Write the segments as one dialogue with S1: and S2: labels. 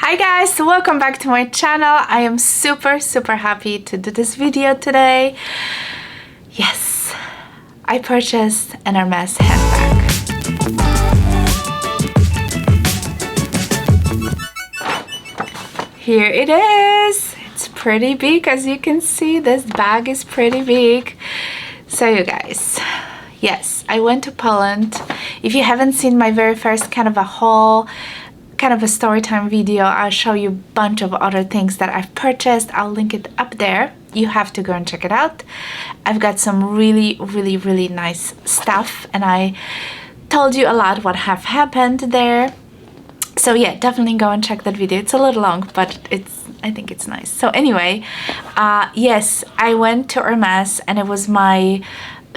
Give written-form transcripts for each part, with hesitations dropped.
S1: Hi guys, welcome back to my channel. I am super happy to do this video today. Yes, I purchased an Hermes handbag. Here it is. It's pretty big, as you can see. This bag is pretty big. So you guys, yes, I went to Poland. If you haven't seen my very first kind of a haul, kind of a story time video, I'll show you a bunch of other things that I've purchased. I'll link it up there. You have to go and check it out. I've got some really nice stuff, and I told you a lot what have happened there. So yeah, definitely go and check that video. It's a little long, but I think it's nice. So anyway, yes, I went to Hermes, and it was my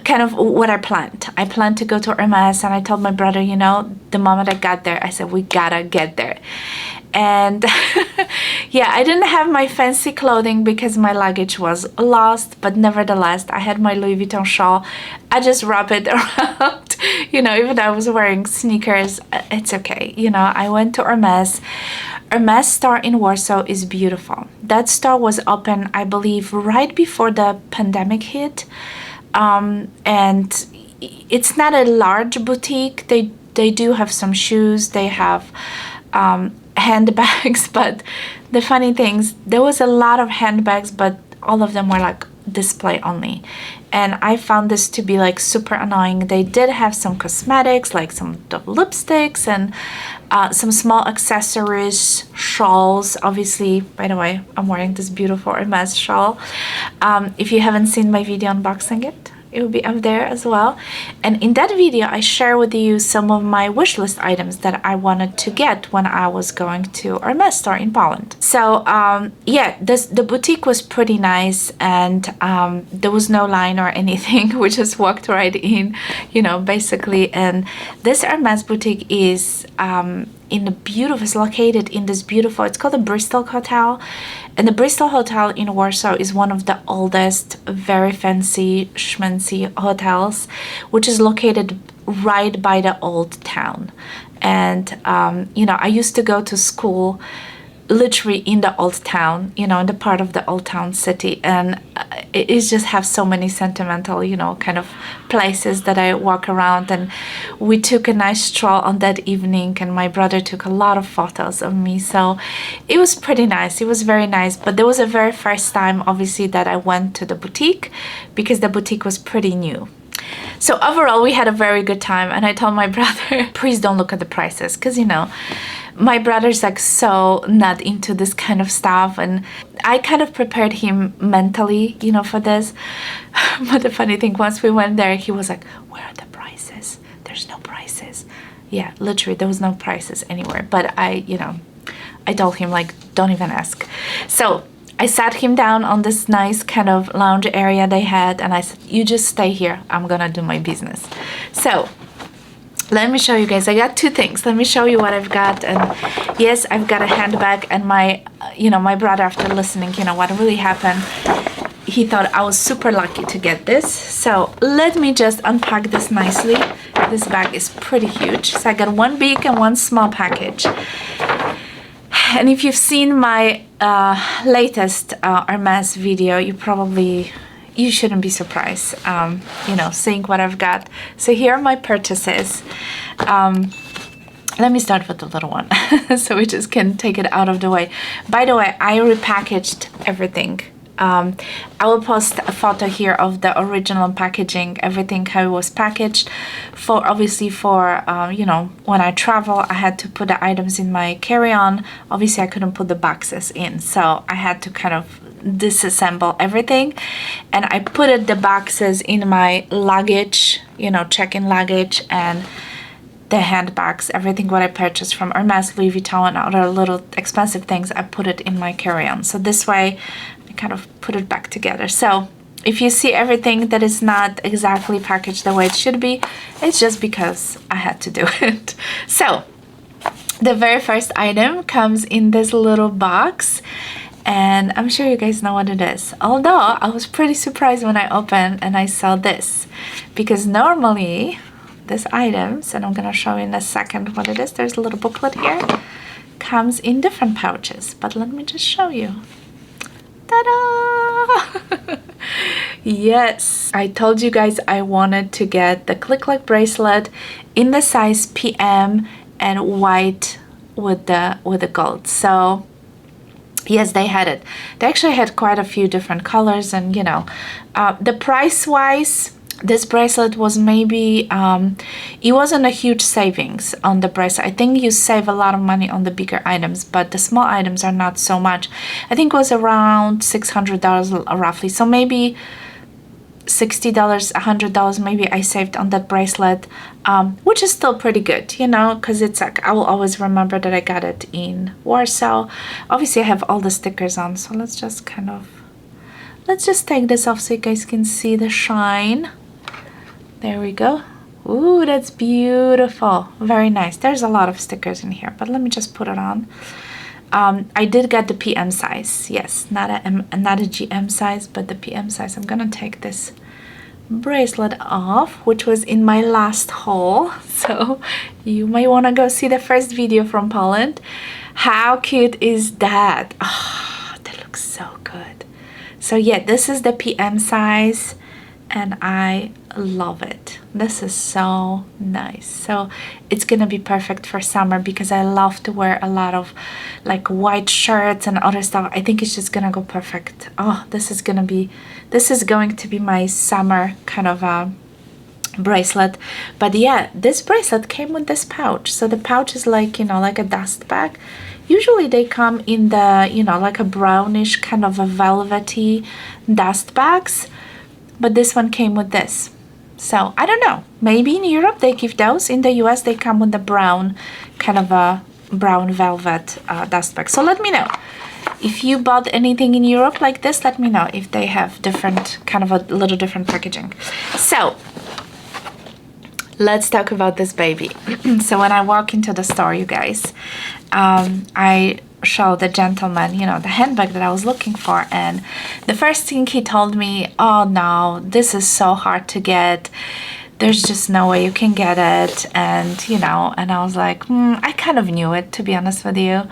S1: kind of what I planned. I planned to go to Hermes, and I told my brother, you know, the moment I got there, I said, we gotta get there. And yeah, I didn't have my fancy clothing because my luggage was lost, but nevertheless, I had my Louis Vuitton shawl. I just wrapped it around, you know, even though I was wearing sneakers, it's okay. You know, I went to Hermes. Hermes store in Warsaw is beautiful. That store was open, I believe, right before the pandemic hit. And it's not a large boutique. They do have some shoes. They have handbags, but the funny things, there was a lot of handbags, but all of them were like display only, and I found this to be like super annoying. They did have some cosmetics, like some lipsticks and some small accessories, shawls. Obviously, by the way, I'm wearing this beautiful Hermes shawl. If you haven't seen my video unboxing it, it will be up there as well. And in that video, I share with you some of my wish list items that I wanted to get when I was going to Hermes store in Poland. So yeah, the boutique was pretty nice, and there was no line or anything. We just walked right in, you know, basically. And this Hermes boutique is it's located in this beautiful, it's called the Bristol Hotel. And the Bristol Hotel in Warsaw is one of the oldest, very fancy, schmancy hotels, which is located right by the old town. And, you know, I used to go to school literally in the old town, you know, in the part of the old town city, and it just have so many sentimental, you know, kind of places that I walk around. And we took a nice stroll on that evening, and my brother took a lot of photos of me, so it was pretty nice. It was very nice. But there was a very first time, obviously, that I went to the boutique, because the boutique was pretty new. So overall, we had a very good time, and I told my brother, please don't look at the prices, because, you know, my brother's like so not into this kind of stuff, and I kind of prepared him mentally, you know, for this. But the funny thing, once we went there, he was like, where are the prices? There's no prices. Yeah, literally, there was no prices anywhere. But I told him, like, don't even ask. So I sat him down on this nice kind of lounge area they had, and I said, you just stay here. I'm gonna do my business. So let me show you guys. I got two things. Let me show you what I've got. And yes, I've got a handbag, and my brother, after listening, you know, what really happened, he thought I was super lucky to get this. So let me just unpack this nicely. This bag is pretty huge. So I got one big and one small package. And if you've seen my latest Hermes video, you shouldn't be surprised, you know, seeing what I've got. So here are my purchases. Let me start with the little one, so we just can take it out of the way. By the way, I repackaged everything. I will post a photo here of the original packaging, everything how it was packaged. Obviously for you know, when I travel, I had to put the items in my carry-on. Obviously I couldn't put the boxes in, so I had to kind of disassemble everything, and I put the boxes in my luggage, you know, check-in luggage, and the handbags, everything what I purchased from Hermes, Louis Vuitton, and other little expensive things, I put it in my carry-on. So this way I kind of put it back together. So if you see everything that is not exactly packaged the way it should be, it's just because I had to do it. So the very first item comes in this little box, and I'm sure you guys know what it is. Although I was pretty surprised when I opened and I saw this, because normally these items, and I'm gonna show you in a second what it is. There's a little booklet here. comes in different pouches, but let me just show you. Ta-da! Yes, I told you guys I wanted to get the click-click bracelet in the size PM and white with the gold. So yes, they had it. They actually had quite a few different colors, and you know, the price wise, this bracelet was maybe it wasn't a huge savings on the bracelet. I think you save a lot of money on the bigger items, but the small items are not so much. I think it was around $600 roughly, so maybe $60, $100 maybe I saved on that bracelet, which is still pretty good, you know, because it's like I will always remember that I got it in Warsaw. Obviously I have all the stickers on, so let's just take this off so you guys can see the shine. There we go. Ooh, that's beautiful. Very nice. There's a lot of stickers in here, but let me just put it on. I did get the PM size. Yes, not a GM size, but the PM size. I'm gonna take this bracelet off, which was in my last haul. So you might want to go see the first video from Poland. How cute is that? Oh, that looks so good. So yeah, this is the PM size, and I love it. This is so nice. So it's gonna be perfect for summer because I love to wear a lot of like white shirts and other stuff. I think it's just gonna go perfect. Oh, this is going to be my summer kind of a bracelet. But yeah, this bracelet came with this pouch. So the pouch is like, you know, like a dust bag. Usually they come in the, you know, like a brownish kind of a velvety dust bags, but this one came with this. So I don't know, maybe in Europe they give those. In the US they come with the brown, kind of a brown velvet dust bag. So let me know if you bought anything in Europe like this. Let me know if they have different, kind of a little different packaging. So let's talk about this baby. So when I walk into the store, you guys, I show the gentleman, you know, the handbag that I was looking for, and the first thing he told me, oh no, this is so hard to get, there's just no way you can get it. And you know, and I was like, I kind of knew it, to be honest with you.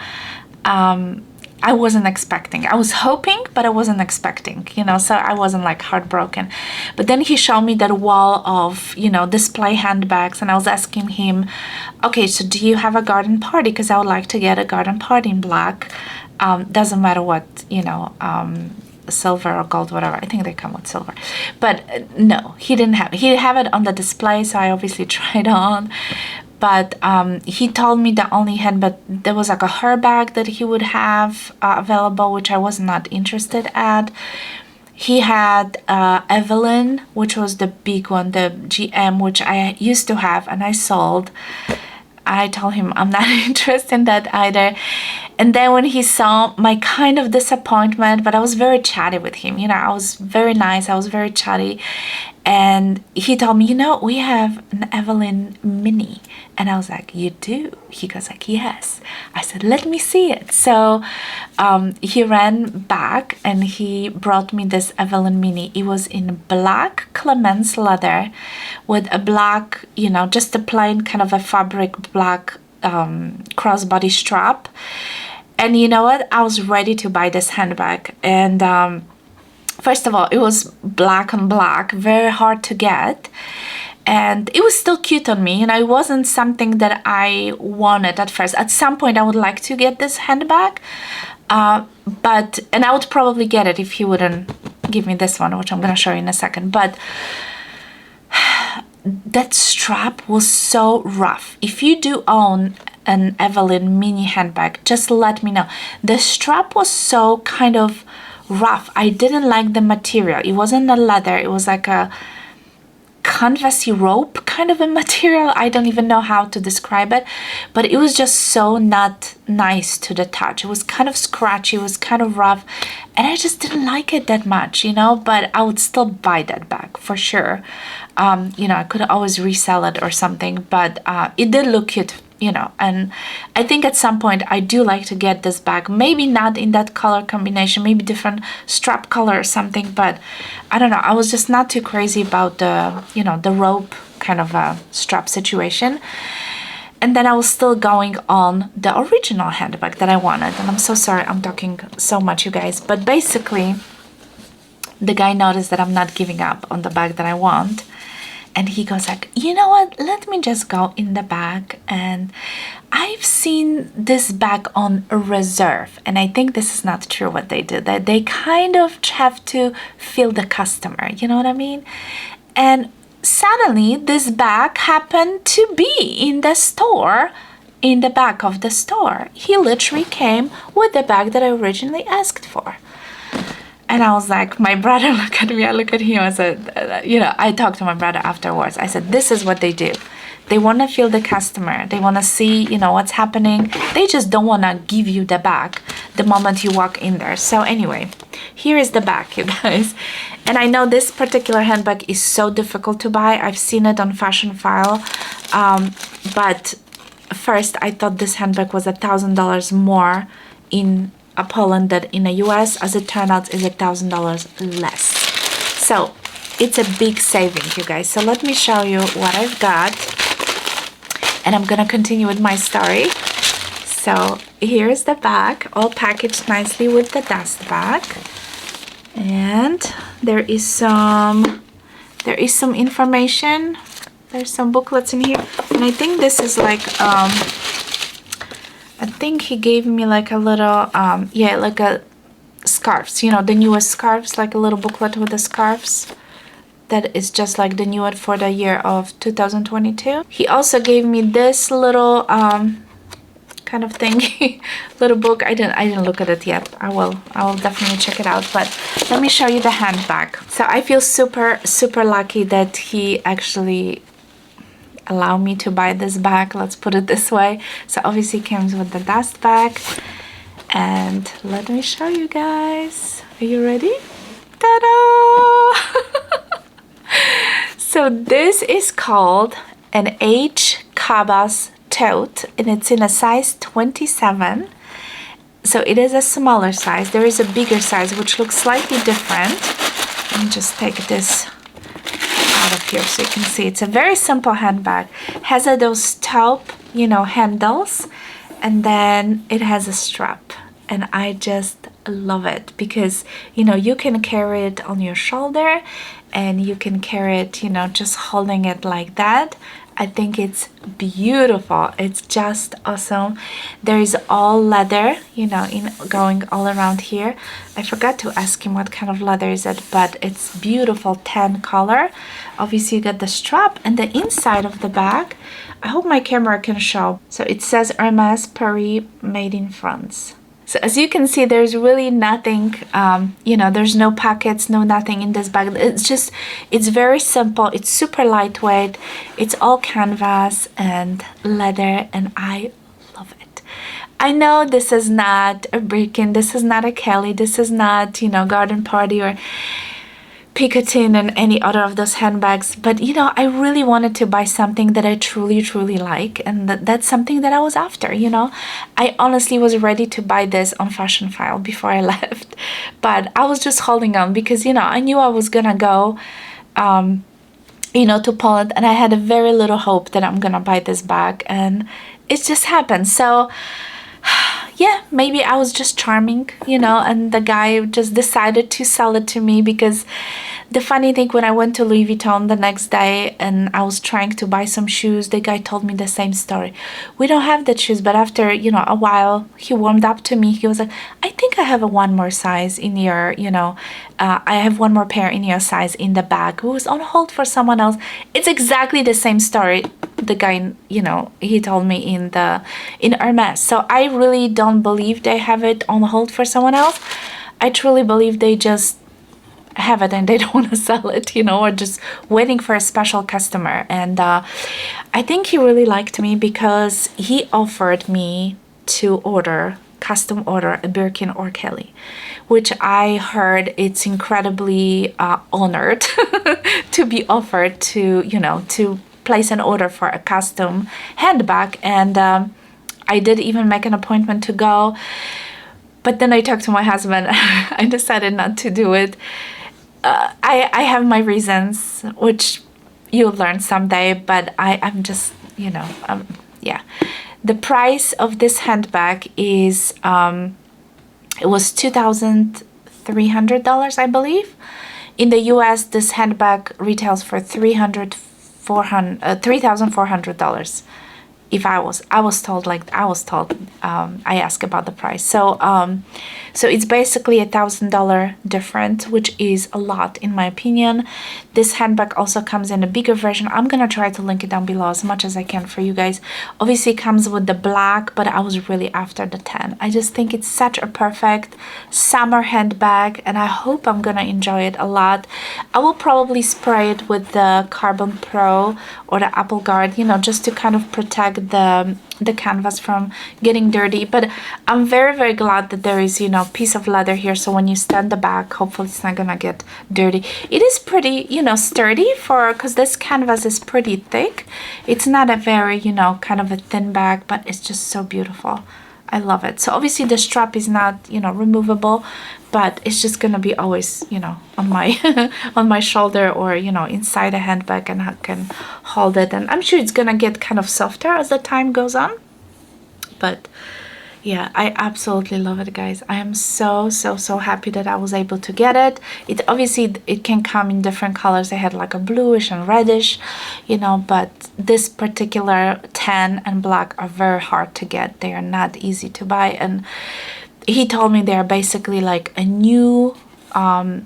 S1: I wasn't expecting. I was hoping, but I wasn't expecting, you know, so I wasn't like heartbroken. But then he showed me that wall of, you know, display handbags, and I was asking him, okay, so do you have a garden party? Because I would like to get a garden party in black. Doesn't matter what, you know, silver or gold, whatever. I think they come with silver. But no, he didn't have it. He have it on the display, so I obviously tried on. But he told me that only had, but there was like a her bag that he would have available, which I was not interested at. He had Evelyn, which was the big one, the GM, which I used to have and I sold. I told him I'm not interested in that either. And then when he saw my kind of disappointment, but I was very chatty with him, you know, I was very nice, I was very chatty. And he told me, you know, we have an Evelyn mini. And I was like, you do? He goes like, yes. I said, let me see it. So he ran back and he brought me this Evelyn mini. It was in black Clemence leather with a black, you know, just a plain kind of a fabric black crossbody strap. And you know what? I was ready to buy this handbag. And first of all, it was black on black, very hard to get. And it was still cute on me, and it wasn't something that I wanted at first. At some point, I would like to get this handbag, and I would probably get it if he wouldn't give me this one, which I'm gonna show you in a second. But that strap was so rough. If you do own an Evelyn mini handbag, just let me know. The strap was so kind of rough. I didn't like the material. It wasn't a leather. It was like a canvasy rope kind of a material. I don't even know how to describe it, but it was just so not nice to the touch. It was kind of scratchy, it was kind of rough, and I just didn't like it that much, you know. But I would still buy that bag for sure. You know, I could always resell it or something, but it did look cute, you know. And I think at some point I do like to get this bag, maybe not in that color combination, maybe different strap color or something, but I don't know, I was just not too crazy about the, you know, the rope kind of a strap situation. And then I was still going on the original handbag that I wanted. And I'm so sorry I'm talking so much, you guys. But basically, the guy noticed that I'm not giving up on the bag that I want. And he goes like, you know what, let me just go in the bag. And I've seen this bag on reserve. And I think this is not true what they do. That they kind of have to feel the customer. You know what I mean? And suddenly this bag happened to be in the store, in the back of the store. He literally came with the bag that I originally asked for. And I was like, my brother looked at me, I looked at him, I said, you know, I talked to my brother afterwards. I said, this is what they do. They want to feel the customer. They want to see, you know, what's happening. They just don't want to give you the bag the moment you walk in there. So anyway, here is the bag, you guys. And I know this particular handbag is so difficult to buy. I've seen it on Fashion File. But first, I thought this handbag was $1,000 more in Poland than in the US. As it turned out, it's $1,000 less. So it's a big saving, you guys. So let me show you what I've got. And I'm gonna continue with my story. So here's the bag, all packaged nicely with the dust bag. And there is some information. There's some booklets in here. And I think this is like, I think he gave me like a little, yeah, like a scarves, you know, the newest scarves, like a little booklet with the scarves. That is just like the new one for the year of 2022. He also gave me this little kind of thing, little book. I didn't look at it yet. I will definitely check it out. But let me show you the handbag. So I feel super lucky that he actually allowed me to buy this bag. Let's put it this way. So obviously it comes with the dust bag, and let me show you guys. Are you ready? Ta-da! So this is called an H. Cabas tote, and it's in a size 27. So it is a smaller size. There is a bigger size which looks slightly different. Let me just take this out of here so you can see. It's a very simple handbag. Has those taupe, you know, handles, and then it has a strap. And I just love it because, you know, you can carry it on your shoulder and you can carry it, you know, just holding it like that. I think it's beautiful. It's just awesome. There is all leather, you know, going all around here. I forgot to ask him what kind of leather is it, but it's beautiful tan color. Obviously you got the strap, and the inside of the bag, I hope my camera can show. So it says Hermes Paris, made in France. So as you can see, there's really nothing, you know, there's no pockets, no nothing in this bag. It's very simple. It's super lightweight. It's all canvas and leather, and I love it. I know this is not a Birkin, this is not a Kelly, this is not, you know, Garden Party or Picotin and any other of those handbags, but you know, I really wanted to buy something that I truly like, and that's something that I was after, you know. I honestly was ready to buy this on Fashion File before I left, but I was just holding on because, you know, I knew I was gonna go you know, to Poland, and I had a very little hope that I'm gonna buy this bag, and it just happened. So yeah, maybe I was just charming, you know, and the guy just decided to sell it to me. Because the funny thing, when I went to Louis Vuitton the next day and I was trying to buy some shoes, the guy told me the same story. We don't have the shoes, but after, you know, a while, he warmed up to me. He was like, I think I have one more size in your, you know, I have one more pair in your size in the bag. Who was on hold for someone else. It's exactly the same story. The guy, you know, he told me in Hermes. So I really don't believe they have it on hold for someone else. I truly believe they just have it and they don't want to sell it, you know, or just waiting for a special customer. And I think he really liked me because he offered me to custom order a Birkin or Kelly, which I heard it's incredibly honored to be offered to, you know, to place an order for a custom handbag. And I did even make an appointment to go, but then I talked to my husband. I decided not to do it. I have my reasons, which you'll learn someday, but I'm just, you know, yeah. The price of this handbag is it was $2,300, I believe. In the US, this handbag retails for $3,400. If I was told, I asked about the price. So it's basically $1,000 different, which is a lot in my opinion. This handbag also comes in a bigger version. I'm gonna try to link it down below as much as I can for you guys. Obviously it comes with the black, but I was really after the tan. I just think it's such a perfect summer handbag, and I hope I'm gonna enjoy it a lot. I will probably spray it with the Carbon Pro or the Apple Guard, you know, just to kind of protect the canvas from getting dirty. But I'm very, very glad that there is, you know, piece of leather here, so when you stand the back, hopefully it's not gonna get dirty. It is pretty, you know, sturdy because this canvas is pretty thick. It's not a very, you know, kind of a thin bag, but it's just so beautiful. I love it. So obviously the strap is not, you know, removable, but it's just gonna be always, you know, on my on my shoulder, or, you know, inside a handbag, and I can hold it. And I'm sure it's gonna get kind of softer as the time goes on. But yeah, I absolutely love it, guys. I am so happy that I was able to get it. It obviously, it can come in different colors. I had like a bluish and reddish, you know, but this particular tan and black are very hard to get. They are not easy to buy, and he told me they're basically like a new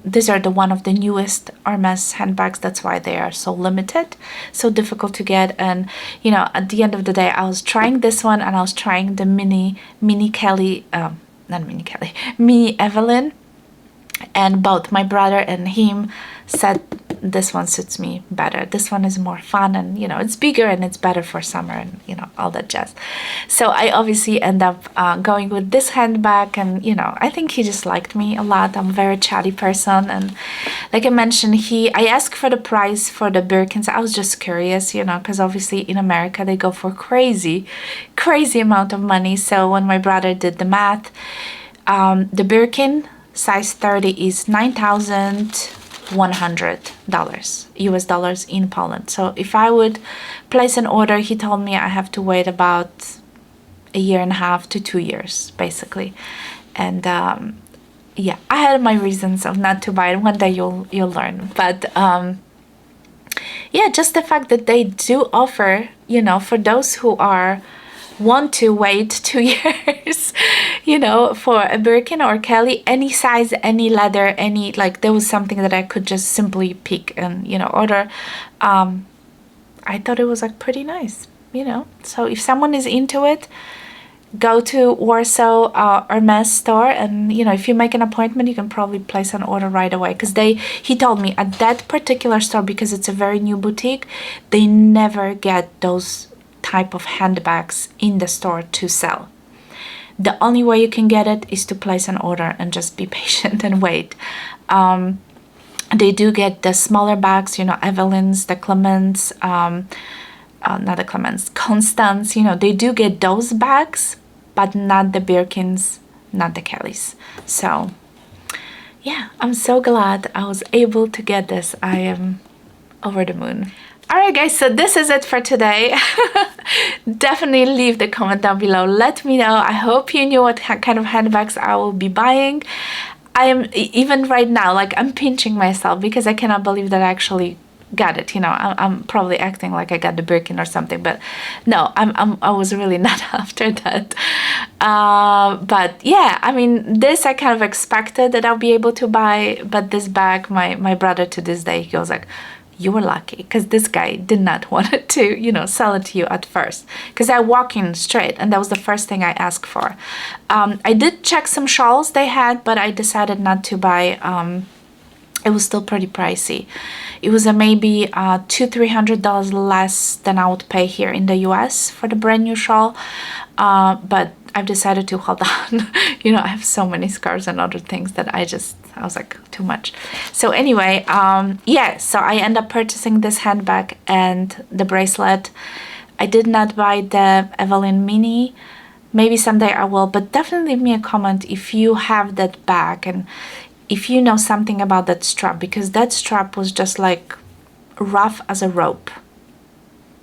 S1: these are one of the newest Hermes handbags. That's why they are so limited, so difficult to get. And you know, at the end of the day, I was trying this one, and I was trying the mini Kelly, not mini Kelly, mini Evelyn, and both my brother and him said this one suits me better. This one is more fun, and you know, it's bigger and it's better for summer, and you know, all that jazz. So I obviously end up going with this handbag, and you know, I think he just liked me a lot. I'm a very chatty person, and like I mentioned, I asked for the price for the Birkins. I was just curious, you know, because obviously in America they go for crazy amount of money. So when my brother did the math, the Birkin size 30 is $9,100 US dollars in Poland. So if I would place an order, he told me I have to wait about 1.5 to 2 years basically. And yeah, I had my reasons of not to buy it. One day you'll learn. But yeah, just the fact that they do offer, you know, for those who want to wait 2 years, you know, for a Birkin or Kelly, any size, any leather, any, like, there was something that I could just simply pick and, you know, order. I thought it was like pretty nice, you know. So if someone is into it, go to Warsaw Hermes store, and you know, if you make an appointment, you can probably place an order right away, because he told me at that particular store, because it's a very new boutique, they never get those type of handbags in the store to sell. The only way you can get it is to place an order and just be patient and wait. They do get the smaller bags, you know, Evelyn's, the Clements, not the Clements, Constance, you know, they do get those bags, but not the Birkins, not the Kellys. So yeah, I'm so glad I was able to get this. I am over the moon. Alright guys, so this is it for today. Definitely leave the comment down below. Let me know. I hope you knew what kind of handbags I will be buying. I am, even right now, like, I'm pinching myself because I cannot believe that I actually got it. You know, I'm probably acting like I got the Birkin or something, but no, I was really not after that. But yeah, I mean, this I kind of expected that I'll be able to buy, but this bag, my brother to this day, he goes like, you were lucky, because this guy did not want to, you know, sell it to you at first, because I walk in straight, and that was the first thing I asked for. I did check some shawls they had, but I decided not to buy. It was still pretty pricey. It was maybe $200-300 less than I would pay here in the US for the brand new shawl, but I've decided to hold on. You know, I have so many scarves and other things that I was like, too much. So anyway, yeah, so I end up purchasing this handbag and the bracelet. I did not buy the Evelyn Mini. Maybe someday I will, but definitely leave me a comment if you have that bag and if you know something about that strap, because that strap was just like rough as a rope.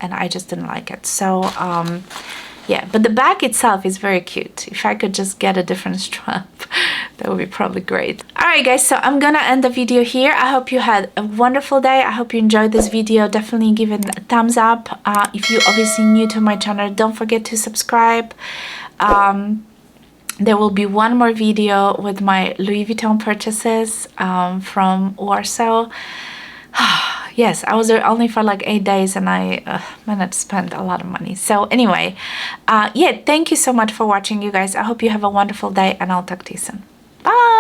S1: and I just didn't like it. So yeah, but the bag itself is very cute. If I could just get a different strap, that would be probably great. Alright guys, so I'm gonna end the video here. I hope you had a wonderful day. I hope you enjoyed this video. Definitely give it a thumbs up. If you're obviously new to my channel, don't forget to subscribe. There will be one more video with my Louis Vuitton purchases from Warsaw. Yes, I was there only for like 8 days and I managed to spend a lot of money. So anyway, yeah, thank you so much for watching, you guys. I hope you have a wonderful day and I'll talk to you soon. Bye!